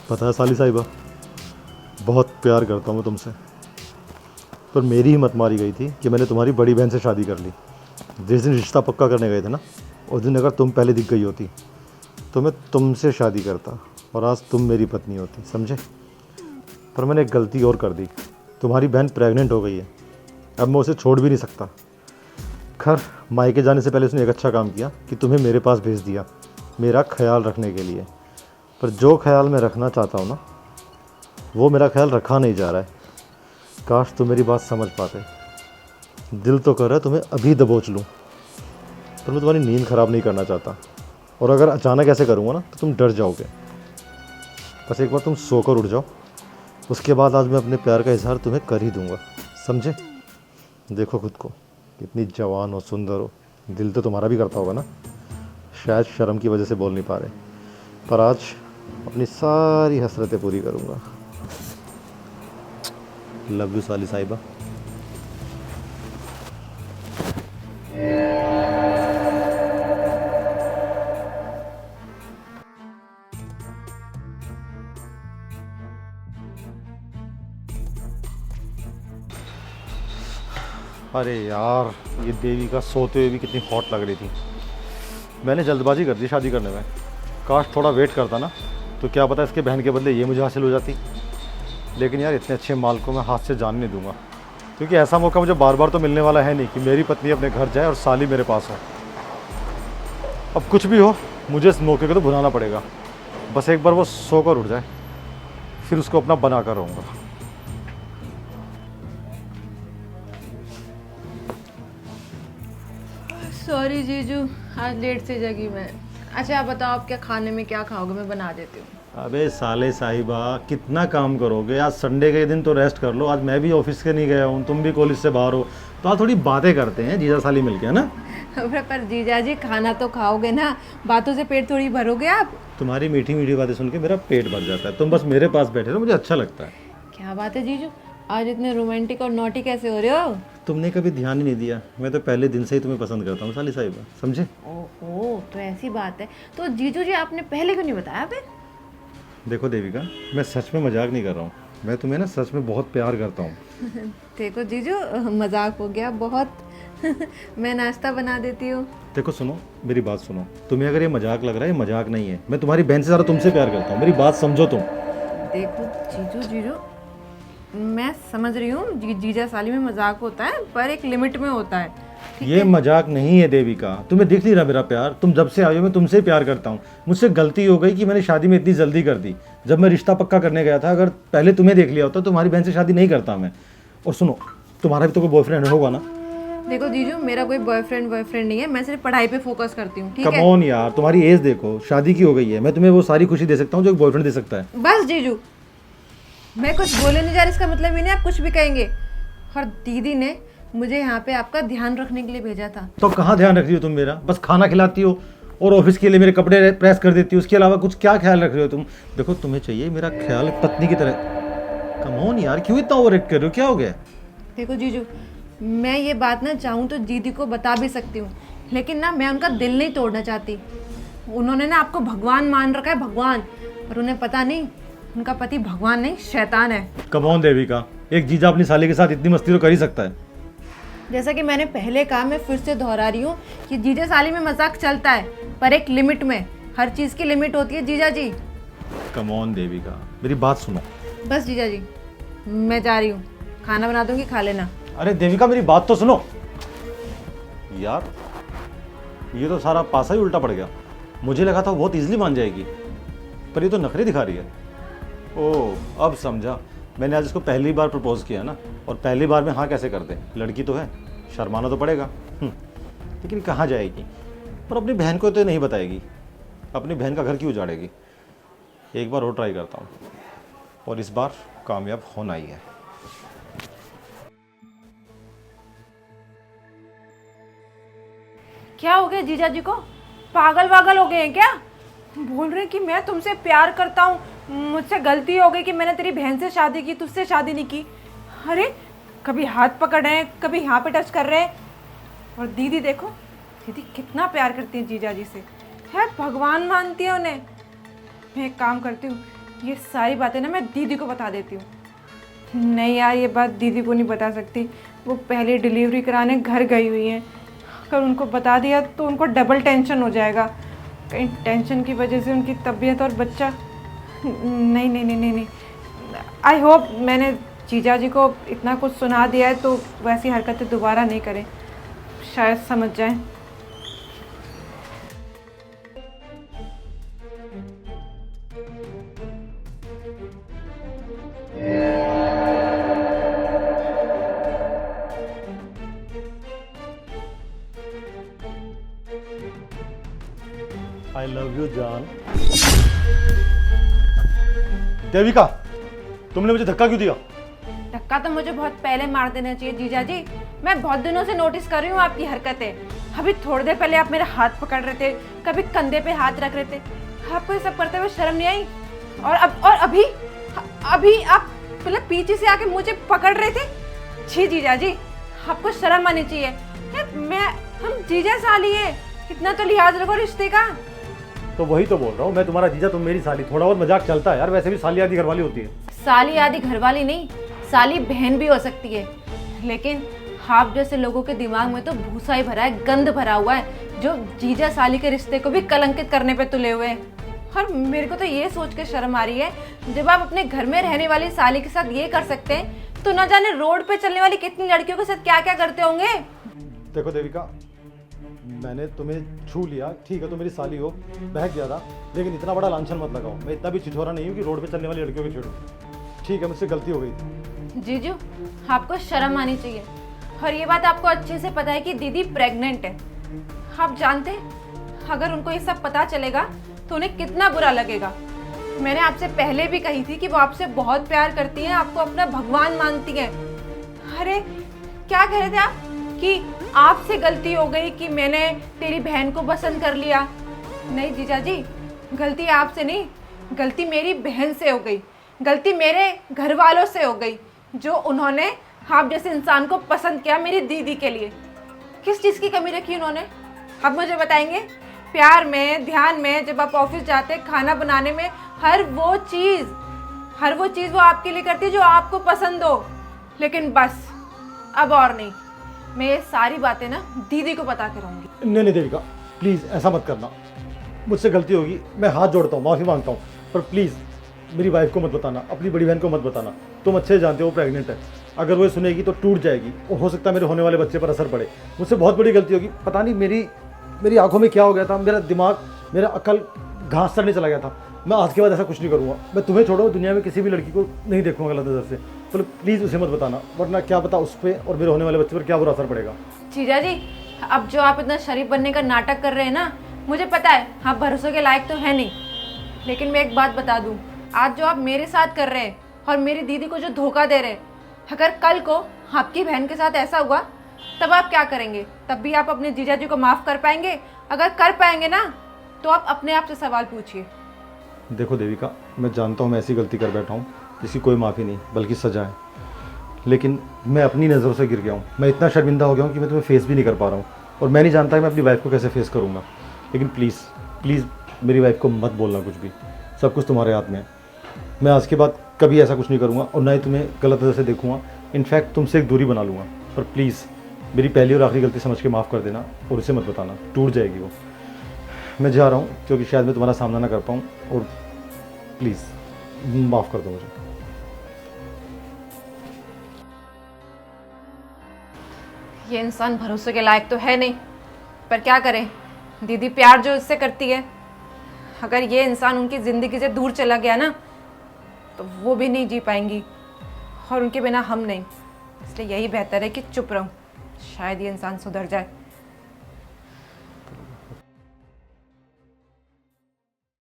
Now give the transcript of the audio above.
पता है साली साहिबा, बहुत प्यार करता हूँ मैं तुमसे, पर मेरी हिम्मत मारी गई थी कि मैंने तुम्हारी बड़ी बहन से शादी कर ली। जिस दिन रिश्ता पक्का करने गए थे ना, उस दिन अगर तुम पहले दिख गई होती तो मैं तुमसे शादी करता और आज तुम मेरी पत्नी होती, समझे। पर मैंने एक गलती और कर दी, तुम्हारी बहन प्रेग्नेंट हो गई है, अब मैं उसे छोड़ भी नहीं सकता। खैर, मायके जाने से पहले उसने एक अच्छा काम किया कि तुम्हें मेरे पास भेज दिया, मेरा ख्याल रखने के लिए। पर जो ख्याल मैं रखना चाहता हूँ ना, वो मेरा ख्याल रखा नहीं जा रहा है। काश तुम मेरी बात समझ पाते। दिल तो कर रहा है तुम्हें अभी दबोच लूँ, पर मैं तुम्हारी नींद ख़राब नहीं करना चाहता, और अगर अचानक ऐसे करूँगा ना तो तुम डर जाओगे। बस एक बार तुम सोकर उठ जाओ, उसके बाद आज मैं अपने प्यार का इजहार तुम्हें कर ही दूँगा, समझे। देखो खुद को, कितनी जवान हो, सुंदर हो, दिल तो तुम्हारा भी करता होगा ना। शायद शर्म की वजह से बोल नहीं पा रहे, पर आज अपनी सारी हसरतें पूरी करूँगा। लव यू साली साहिबा। अरे यार, ये देवी का सोते हुए भी कितनी हॉट लग रही थी। मैंने जल्दबाजी कर दी शादी करने में। काश थोड़ा वेट करता ना, तो क्या पता इसके बहन के बदले ये मुझे हासिल हो जाती। लेकिन यार, इतने अच्छे माल को मैं हाथ से जाने नहीं दूंगा, क्योंकि ऐसा मौका मुझे बार बार तो मिलने वाला है नहीं कि मेरी पत्नी अपने घर जाए और साली मेरे पास हो। अब कुछ भी हो, मुझे इस मौके को तो भुलाना पड़ेगा। बस एक बार वो सोकर उठ जाए, फिर उसको अपना बना कर रहूँगा। सॉरी जीजू, आज लेट से जगी मैं। अच्छा आप बताओ, आप क्या खाने में क्या खाओगे, मैं बना देती हूँ। अबे साले साहिबा, कितना काम करोगे। आज संडे के दिन तो रेस्ट कर लो। आज मैं भी ऑफिस के नहीं गया हूँ, तुम भी कॉलेज से बाहर हो, तो आज थोड़ी बातें करते हैं जीजा साली मिलके, है ना। पर जीजा जी खाना तो खाओगे ना, बातों से पेट थोड़ी भरोगे आप। तुम्हारी मीठी मीठी बातें सुन के मेरा पेट भर जाता है। तुम बस मेरे पास बैठे रहो, मुझे अच्छा लगता है। क्या बात है जीजू, आज इतने रोमांटिक और नॉटी कैसे हो रहे हो। तुमने कभी ध्यान ही नहीं दिया, मैं तो पहले दिन से ही तुम्हें पसंद करता हूँ साली साहिबा, समझे। ओहो, तो ऐसी बात है। तो जीजू जी आपने पहले क्यों नहीं बताया फिर। देखो देविका, मैं सच में मजाक नहीं कर रहा हूँ, मैं तुम्हें ना सच में बहुत प्यार करता हूँ। देखो जीजू, मजाक हो गया बहुत। मैं नाश्ता बना देती हूँ। देखो सुनो, मेरी बात सुनो, तुम्हें अगर ये मजाक लग रहा है, ये मजाक नहीं है। मैं तुम्हारी बहन से ज़्यादा तुमसे प्यार करता हूँ, मेरी बात समझो तुम। देखो जीजू जीजू, मैं समझ रही हूँ जीजा साली में मजाक होता है, पर एक लिमिट में होता है। ये मजाक नहीं है देविका, तुम्हें दिख नहीं रहा मेरा प्यार। तुम जब से आई हो मैं तुमसे ही प्यार करता हूँ। मुझसे गलती हो गई कि मैंने शादी में इतनी जल्दी कर दी। जब मैं रिश्ता पक्का करने गया था, अगर पहले तुम्हें देख लिया होता तो तुम्हारी बहन से शादी नहीं करता मैं। और सुनो, तुम्हारा भी तो कोई बॉयफ्रेंड होगा ना। देखो जीजू, मेरा कोई बॉयफ्रेंड नहीं है, मैं सिर्फ पढ़ाई पे फोकस करती हूँ, ठीक कम है। ऑन यार, तुम्हारी एज देखो, शादी की हो गई है। मैं तुम्हें वो सारी खुशी दे सकता हूँ जो एक बॉयफ्रेंड दे सकता है। बस जीजू, मैं कुछ बोले नहीं जा रही, इसका मतलब ही नहीं आप कुछ भी कहेंगे। और दीदी ने मुझे यहाँ पे आपका ध्यान रखने के लिए भेजा था। तो कहाँ ध्यान रख रही हो तुम मेरा। बस खाना खिलाती हो और ऑफिस के लिए मेरे कपड़े प्रेस कर देती हो, उसके अलावा कुछ क्या ख्याल रख रहे हो तुम। देखो, तुम्हें चाहिए मेरा ख्याल पत्नी की तरह। कम ऑन यार, क्यों इतना ओवर एक्ट कर रहे हो, क्या हो गया। देखो जीजू, मैं ये बात ना चाहूँ तो दीदी को बता भी सकती हूँ, लेकिन ना मैं उनका दिल नहीं तोड़ना चाहती। उन्होंने ना आपको भगवान मान रखा है, भगवान। पर उन्हें पता नहीं, उनका पति भगवान नहीं शैतान है। कम ऑन देविका, एक जीजा अपनी साली के साथ इतनी मस्ती तो कर ही सकता है। जैसा कि मैंने पहले कहा, मैं फिर से दोहरा रही हूँ कि जीजा साली में मजाक चलता है, पर एक लिमिट में। हर चीज़ की लिमिट होती है जीजा जी। कम ऑन देविका, मेरी बात सुनो। बस जीजा जी, मैं जा रही हूँ, खाना बना दूंगी, खा लेना। अरे देविका, मेरी बात तो सुनो यार, ये तो सारा पासा ही उल्टा पड़ गया। मुझे लगा था बहुत इजीली मान जाएगी, पर ये तो नखरे दिखा रही है। ओह, अब समझा। मैंने आज इसको पहली बार प्रपोज किया ना, और पहली बार में हाँ कैसे कर दे। लड़की तो है, शर्माना तो पड़ेगा। लेकिन कहाँ जाएगी, पर अपनी बहन को तो नहीं बताएगी। अपनी बहन का घर क्यों उजाड़ेगी। एक बार और ट्राई करता हूँ, और इस बार कामयाब होना ही है। क्या हो गया जीजा जी को, पागल वागल हो गए हैं क्या। बोल रहे हैं कि मैं तुमसे प्यार करता हूँ, मुझसे गलती हो गई कि मैंने तेरी बहन से शादी की, तुझसे शादी नहीं की। अरे कभी हाथ पकड़ रहे हैं, कभी यहाँ पे टच कर रहे हैं। और दीदी देखो, दीदी कितना प्यार करती है जीजा जी से, है भगवान मानती है उन्हें। मैं एक काम करती हूँ, ये सारी बातें ना मैं दीदी को बता देती हूँ। नहीं यार, ये बात दीदी को नहीं बता सकती, वो पहले डिलीवरी कराने घर गई हुई हैं। अगर उनको बता दिया तो उनको डबल टेंशन हो जाएगा, कहीं टेंशन की वजह से उनकी तबीयत और बच्चा। नहीं नहीं नहीं नहीं नहीं, आई होप मैंने जीजा जी को इतना कुछ सुना दिया है तो वैसी हरकतें दोबारा नहीं करें, शायद समझ जाएं। आई लव यू जान। देविका, तुमने मुझे धक्का क्यों दिया? धक्का तो मुझे बहुत पहले मार देना चाहिए जीजा जी। मैं बहुत दिनों से नोटिस कर रही हूँ आपकी हरकतें। अभी थोड़ी देर पहले आप मेरा हाथ पकड़ रहे थे, कभी कंधे पे हाथ रख रहे थे। आपको ये सब करते हुए शर्म नहीं आई? और अभी आप मतलब पीछे से आके मुझे पकड़ रहे थे। छी जीजा जी, आपको शर्म आनी चाहिए। हम जीजा साली है, इतना तो लिहाज रखो रिश्ते का। तो वही तो बोल रहा हूँ, मैं तुम्हारा जीजा, तुम मेरी साली। थोड़ा बहुत मजाक चलता है यार, वैसे भी साली आदि घरवाली होती है। साली आदि घरवाली नहीं, साली बहन भी हो सकती है। लेकिन आप जैसे लोगों के दिमाग में तो भूसा ही भरा है, गंद भरा हुआ है, जो जीजा साली के रिश्ते को भी कलंकित करने पे तुले हुए हैं। और मेरे को तो ये सोच के शर्म आ रही है, जब आप अपने घर में रहने वाली साली के साथ ये कर सकते हैं तो न जाने रोड पे चलने वाली कितनी लड़कियों के साथ क्या क्या करते होंगे। देखो देविका, मैंने तुम्हें छू लिया, ठीक है, तो मेरी साली हो, बहक गया था, लेकिन इतना बड़ा लांछन मत लगाओ। मैं इतना भी छिछोरा नहीं हूँ कि रोड पे चलने वाली लड़कियों को छेड़ूं। ठीक है, मुझसे गलती हो गई। जीजू, आपको शर्म आनी चाहिए। और ये बात आपको अच्छे से पता है कि दीदी प्रेग्नेंट है। आप जानते हैं अगर उनको ये सब पता चलेगा तो उन्हें कितना बुरा लगेगा। मैंने आपसे पहले भी कही थी कि वो आपसे बहुत प्यार करती हैं, आपको अपना भगवान मानती हैं। अरे क्या कह रहे थे आप कि आपसे गलती हो गई कि मैंने तेरी बहन को पसंद कर लिया? नहीं जीजा जी, गलती आपसे नहीं, गलती मेरी बहन से हो गई, गलती मेरे घर वालों से हो गई, जो उन्होंने आप जैसे इंसान को पसंद किया मेरी दीदी के लिए। किस चीज़ की कमी रखी उन्होंने, आप मुझे बताएंगे? प्यार में, ध्यान में, जब आप ऑफिस जाते, खाना बनाने में, हर वो चीज़ वो आपके लिए करती है जो आपको पसंद हो। लेकिन बस अब और नहीं, मैं ये सारी बातें ना दीदी को बता के रहूँगी। नहीं नहीं देविका, प्लीज़ ऐसा मत करना, मुझसे गलती होगी, मैं हाथ जोड़ता हूँ, माफ़ी मांगता हूँ, पर प्लीज़ मेरी वाइफ को मत बताना, अपनी बड़ी बहन को मत बताना। तुम अच्छे जानते हो वो प्रेग्नेंट है, अगर वो सुनेगी तो टूट जाएगी और हो सकता है मेरे होने वाले बच्चे पर असर पड़े। मुझसे बहुत बड़ी गलती होगी, पता नहीं मेरी आंखों में क्या हो गया था, मेरा दिमाग, मेरा अकल घास चढ़ने चला गया था। मैं आज के बाद ऐसा कुछ नहीं करूँगा। मैं तुम्हें छोड़ो, दुनिया में किसी भी लड़की को नहीं देखूँगा गलत नज़र से। तो प्लीज़ उसे मत बताना, वरना क्या पता उस पर और मेरे होने वाले बच्चे पर क्या बुरा असर पड़ेगा। जीजा जी, अब जो आप इतना शरीफ बनने का नाटक कर रहे हैं ना, मुझे पता है आप भरोसे के लायक तो है नहीं। लेकिन मैं एक बात बता दूं, आज जो आप मेरे साथ कर रहे हैं और मेरी दीदी को जो धोखा दे रहे हैं, अगर कल को आपकी बहन के साथ ऐसा हुआ तब आप क्या करेंगे? तब भी आप अपने जीजा जी को माफ़ कर पाएंगे? अगर कर पाएंगे ना तो आप अपने आप से सवाल पूछिए। देखो देविका, मैं जानता हूँ मैं ऐसी गलती कर बैठा हूँ जिसकी कोई माफ़ी नहीं बल्कि सज़ा है, लेकिन मैं अपनी नज़रों से गिर गया हूँ। मैं इतना शर्मिंदा हो गया हूँ कि मैं तुम्हें फेस भी नहीं कर पा रहा हूँ, और मैं नहीं जानता कि मैं अपनी वाइफ को कैसे फेस करूँगा। लेकिन प्लीज़ मेरी वाइफ को मत बोलना कुछ भी, सब कुछ तुम्हारे हाथ में है। मैं आज के बाद कभी ऐसा कुछ नहीं करूँगा और ना ही तुम्हें गलत नज़र से देखूँगा। इनफैक्ट तुमसे एक दूरी बना लूँगा। पर प्लीज़ मेरी पहली और आखिरी गलती समझ के माफ़ कर देना और उसे मत बताना, टूट जाएगी वो। मैं जा रहा हूँ क्योंकि शायद मैं तुम्हारा सामना ना कर पाऊँ, और प्लीज़ माफ़ कर दो मुझे। ये इंसान भरोसे के लायक तो है नहीं, पर क्या करें, दीदी प्यार जो इससे करती है, अगर ये इंसान उनकी ज़िंदगी से दूर चला गया ना तो वो भी नहीं जी पाएंगी, और उनके बिना हम नहीं। इसलिए यही बेहतर है कि चुप रहूं, शायद ये इंसान सुधर जाए।